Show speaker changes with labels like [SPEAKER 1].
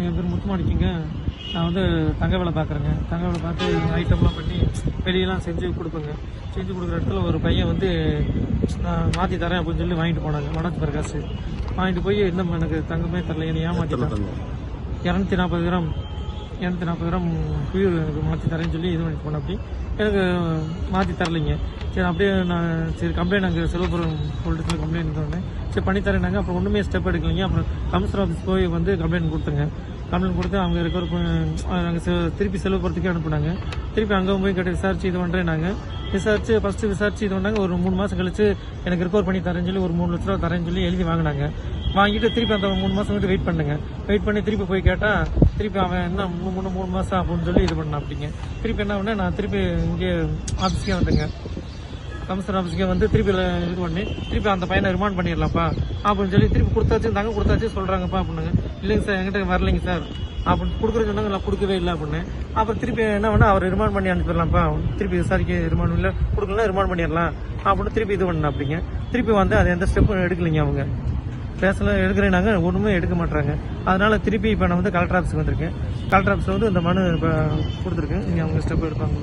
[SPEAKER 1] என் பேர் முத்துமாணிக்கங்க. நான் வந்து தங்க வேலை பார்க்குறேங்க. தங்க வேலை பார்த்து ஐட்டம்லாம் பண்ணி வெளியெல்லாம் செஞ்சு கொடுப்பேங்க. செஞ்சு கொடுக்குற இடத்துல ஒரு பையன் வந்து நான் மாற்றி தரேன் அப்படின்னு சொல்லி வாங்கிட்டு போனாங்க. மனோஜ் பிரகாஷ் வாங்கிட்டு போய் இன்னும் எனக்கு தங்கமே தரல, என்னை ஏமாற்றிட்டாங்க. 240 கிராம் குயிர் மாற்றி தரேன்னு சொல்லி இது பண்ணிட்டு போனேன். அப்படி எனக்கு மாற்றி தரலைங்க. சரி அப்படியே நான் சரி கம்ப்ளைண்ட் அங்கே செல்வபுரம் போலீஸில் கம்ப்ளைண்ட் இருந்தோடனே சரி பண்ணித்தரேன்னாங்க. அப்புறம் ஒன்றுமே ஸ்டெப் எடுக்கலைங்க. அப்புறம் கமிஷனர் ஆஃபீஸ் போய் வந்து கம்ப்ளைண்ட் கொடுத்துங்க. கம்ப்ளைண்ட் கொடுத்து அவங்க இருக்கிற நாங்கள் திருப்பி செல்வபுரத்துக்கே அனுப்புனாங்க. திருப்பி அங்கே போய் கேட்டு விசாரிச்சு இது பண்ணுறேன்னாங்க. ஃபஸ்ட்டு விசாரிச்சு இது பண்ணாங்க. ஒரு 3 மாதம் கழிச்சு எனக்கு ரிகவர் பண்ணி தரேன்னு சொல்லி ஒரு 3 லட்ச ரூபா தரேன்னு சொல்லி எழுதி வாங்கினாங்க. வாங்கிட்டு திருப்பி அந்த 3 மாதம் வந்து வெயிட் பண்ணுங்க. வெயிட் பண்ணி திருப்பி போய் கேட்டால் திருப்பி அவன் என்ன 3 மாதம் அப்படின்னு சொல்லி இது பண்ணான். அப்படிங்க திருப்பி என்ன பண்ணேன், நான் திருப்பி இங்கே ஆஃபீஸ்க்கே வந்தேங்க. கமிஷனர் ஆஃபீஸ்க்கே வந்து திருப்பி இது பண்ணி திருப்பி அந்த பையனை ரிமாண்ட் பண்ணிடலாம்ப்பா அப்படின்னு சொல்லி திருப்பி கொடுத்தாச்சு சொல்கிறாங்கப்பா அப்படின்னாங்க. இல்லைங்க சார், என்கிட்ட வரலைங்க சார் அப்படின்னு கொடுக்குறது சொன்னாங்க. நான் கொடுக்கவே இல்லை அப்படின்னு. அப்புறம் திருப்பி என்ன பண்ணால் அவர் ரிமாண்ட் பண்ணி அனுப்பிடலாம்ப்பா, திருப்பி விசாரிக்க ரிமாண்ட் இல்லை கொடுக்கலாம் ரிமாண்ட் பண்ணிடலாம் அப்படின்னு திருப்பி இது பண்ணேன். அப்படிங்க திருப்பி வந்து அது எந்த ஸ்டெப்பும் எடுக்கலைங்க. அவங்க பேசல எடுக்கிறேன்னாங்க, ஒன்றுமே எடுக்க மாட்டாங்க. அதனால திருப்பி இப்போ நான் வந்து கலெக்டர் ஆஃபீஸுக்கு வந்திருக்கேன். கலெக்டர் ஆஃபீஸில் வந்து இந்த மனு இப்போ கொடுத்துருக்கேன். இங்கே அவங்க ஸ்டெப் எடுப்பாங்க.